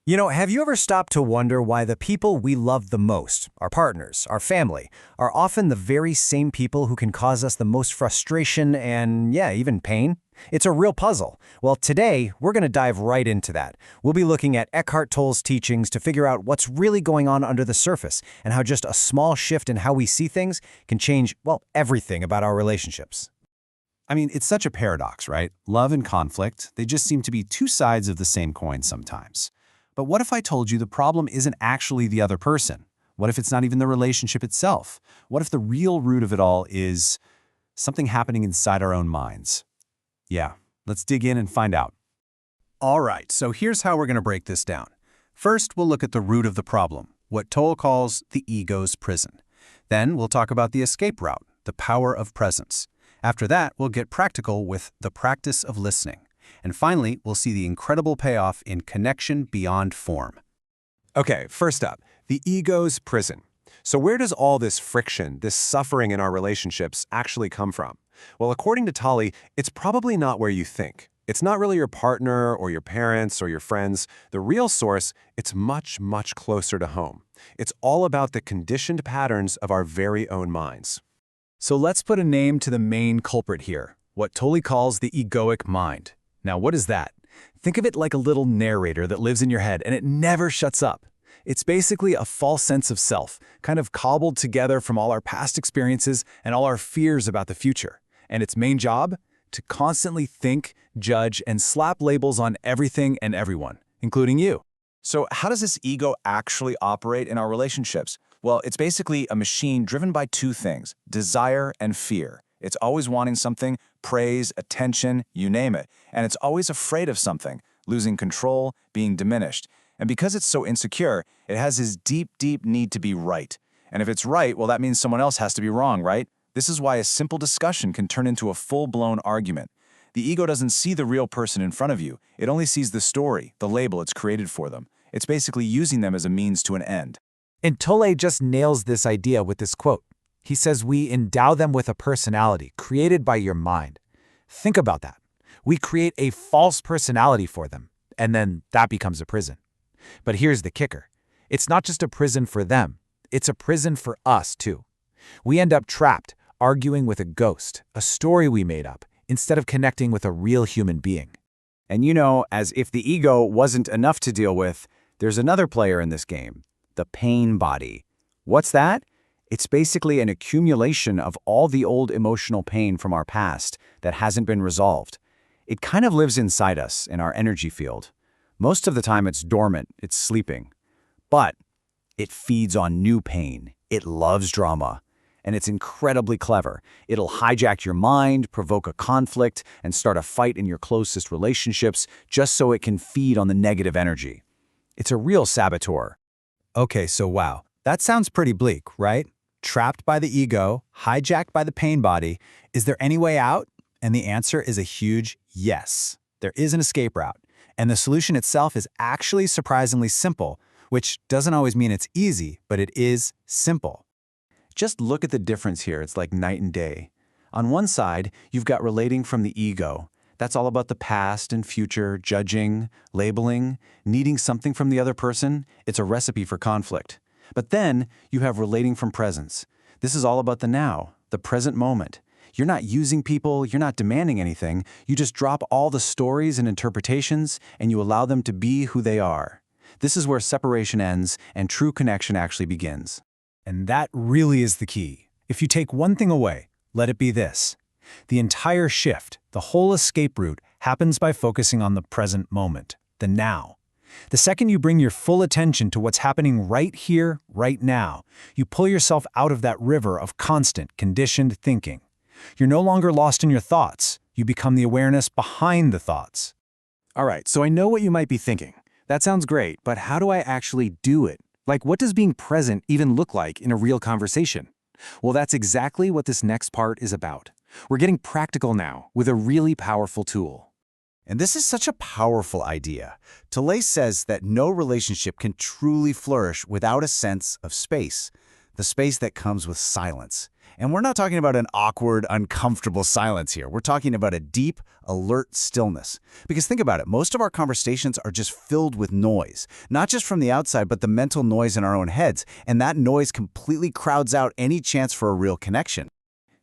Have you ever stopped to wonder why the people we love the most, our partners, our family, are often the very same people who can cause us the most frustration and, yeah, even pain? It's a real puzzle. Well, today, we're going to dive right into that. We'll be looking at Eckhart Tolle's teachings to figure out what's really going on under the surface and how just a small shift in how we see things can change, well, everything about our relationships. I mean, it's such a paradox, right? Love and conflict, they just seem to be two sides of the same coin sometimes. But what if I told you the problem isn't actually the other person? What if it's not even the relationship itself? What if the real root of it all is something happening inside our own minds? Yeah, let's dig in and find out. All right, so here's how we're going to break this down. First, we'll look at the root of the problem, what Tolle calls the ego's prison. Then we'll talk about the escape route, the power of presence. After that, we'll get practical with the practice of listening. And finally, we'll see the incredible payoff in connection beyond form. Okay, first up, the ego's prison. So where does all this friction, this suffering in our relationships actually come from? Well, according to Tolle, it's probably not where you think. It's not really your partner or your parents or your friends. The real source, it's much, much closer to home. It's all about the conditioned patterns of our very own minds. So let's put a name to the main culprit here, what Tolle calls the egoic mind. Now, what is that? Think of it like a little narrator that lives in your head and it never shuts up. It's basically a false sense of self, kind of cobbled together from all our past experiences and all our fears about the future. And its main job? To constantly think, judge, and slap labels on everything and everyone, including you. So how does this ego actually operate in our relationships? Well, it's basically a machine driven by two things, desire and fear. It's always wanting something, praise, attention, you name it. And it's always afraid of something, losing control, being diminished. And because it's so insecure, it has this deep, deep need to be right. And if it's right, well, that means someone else has to be wrong, right? This is why a simple discussion can turn into a full-blown argument. The ego doesn't see the real person in front of you. It only sees the story, the label it's created for them. It's basically using them as a means to an end. And Tolle just nails this idea with this quote. He says we endow them with a personality created by your mind. Think about that. We create a false personality for them, and then that becomes a prison. But here's the kicker. It's not just a prison for them. It's a prison for us, too. We end up trapped, arguing with a ghost, a story we made up, instead of connecting with a real human being. And as if the ego wasn't enough to deal with, there's another player in this game, the pain body. What's that? It's basically an accumulation of all the old emotional pain from our past that hasn't been resolved. It kind of lives inside us, in our energy field. Most of the time it's dormant, it's sleeping. But it feeds on new pain. It loves drama. And it's incredibly clever. It'll hijack your mind, provoke a conflict, and start a fight in your closest relationships just so it can feed on the negative energy. It's a real saboteur. Okay, so wow, that sounds pretty bleak, right? Trapped by the ego, hijacked by the pain body. Is there any way out? And the answer is a huge yes. There is an escape route. And the solution itself is actually surprisingly simple, which doesn't always mean it's easy, but it is simple. Just look at the difference here. It's like night and day. On one side, you've got relating from the ego. That's all about the past and future, judging, labeling, needing something from the other person. It's a recipe for conflict. But then you have relating from presence. This is all about the now, the present moment. You're not using people, you're not demanding anything. You just drop all the stories and interpretations and you allow them to be who they are. This is where separation ends and true connection actually begins. And that really is the key. If you take one thing away, let it be this. The entire shift, the whole escape route, happens by focusing on the present moment, the now. The second you bring your full attention to what's happening right here, right now, you pull yourself out of that river of constant, conditioned thinking. You're no longer lost in your thoughts. You become the awareness behind the thoughts. All right, so I know what you might be thinking. That sounds great, but how do I actually do it? Like, what does being present even look like in a real conversation? Well, that's exactly what this next part is about. We're getting practical now with a really powerful tool. And this is such a powerful idea. Tolle says that no relationship can truly flourish without a sense of space, the space that comes with silence. And we're not talking about an awkward, uncomfortable silence here. We're talking about a deep, alert stillness. Because think about it, most of our conversations are just filled with noise. Not just from the outside, but the mental noise in our own heads. And that noise completely crowds out any chance for a real connection.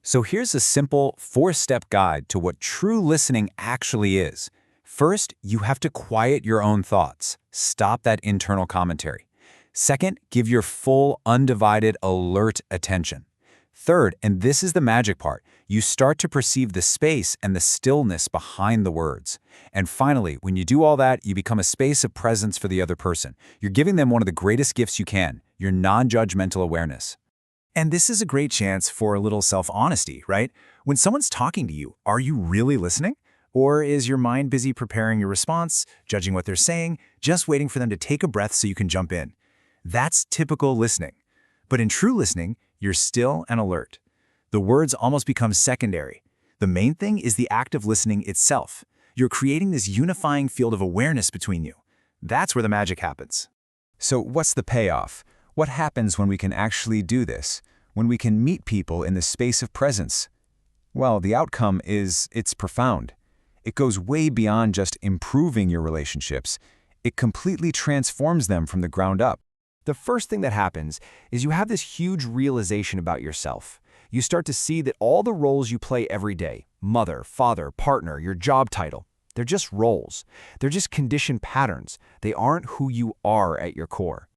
So here's a simple 4-step guide to what true listening actually is. First, you have to quiet your own thoughts. Stop that internal commentary. Second, give your full, undivided, alert attention. Third, and this is the magic part, you start to perceive the space and the stillness behind the words. And finally, when you do all that, you become a space of presence for the other person. You're giving them one of the greatest gifts you can, your non-judgmental awareness. And this is a great chance for a little self-honesty, right? When someone's talking to you, are you really listening? Or is your mind busy preparing your response, judging what they're saying, just waiting for them to take a breath so you can jump in? That's typical listening. But in true listening, you're still and alert. The words almost become secondary. The main thing is the act of listening itself. You're creating this unifying field of awareness between you. That's where the magic happens. So what's the payoff? What happens when we can actually do this? When we can meet people in the space of presence? Well, the outcome is it's profound. It goes way beyond just improving your relationships. It completely transforms them from the ground up. The first thing that happens is you have this huge realization about yourself. You start to see that all the roles you play every day, mother, father, partner, your job title, they're just roles. They're just conditioned patterns. They aren't who you are at your core.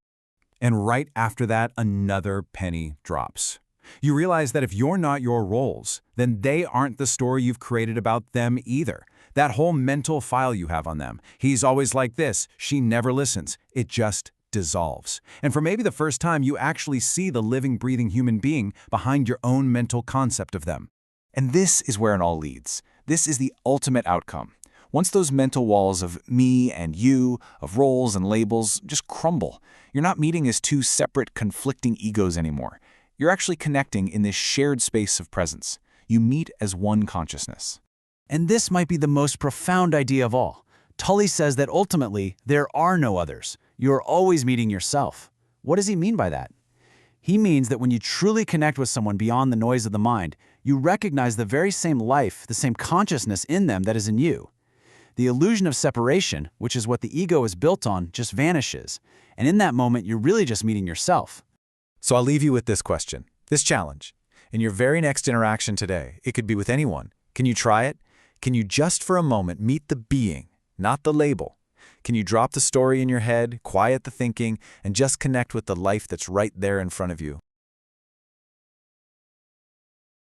And right after that, another penny drops. You realize that if you're not your roles, then they aren't the story you've created about them either. That whole mental file you have on them, he's always like this, she never listens, it just dissolves. And for maybe the first time, you actually see the living, breathing human being behind your own mental concept of them. And this is where it all leads. This is the ultimate outcome. Once those mental walls of me and you, of roles and labels, just crumble, you're not meeting as two separate, conflicting egos anymore. You're actually connecting in this shared space of presence. You meet as one consciousness. And this might be the most profound idea of all. Tolle says that ultimately, there are no others. You're always meeting yourself. What does he mean by that? He means that when you truly connect with someone beyond the noise of the mind, you recognize the very same life, the same consciousness in them that is in you. The illusion of separation, which is what the ego is built on, just vanishes. And in that moment, you're really just meeting yourself. So I'll leave you with this question, this challenge. In your very next interaction today, it could be with anyone. Can you try it? Can you just for a moment meet the being, not the label? Can you drop the story in your head, quiet the thinking, and just connect with the life that's right there in front of you?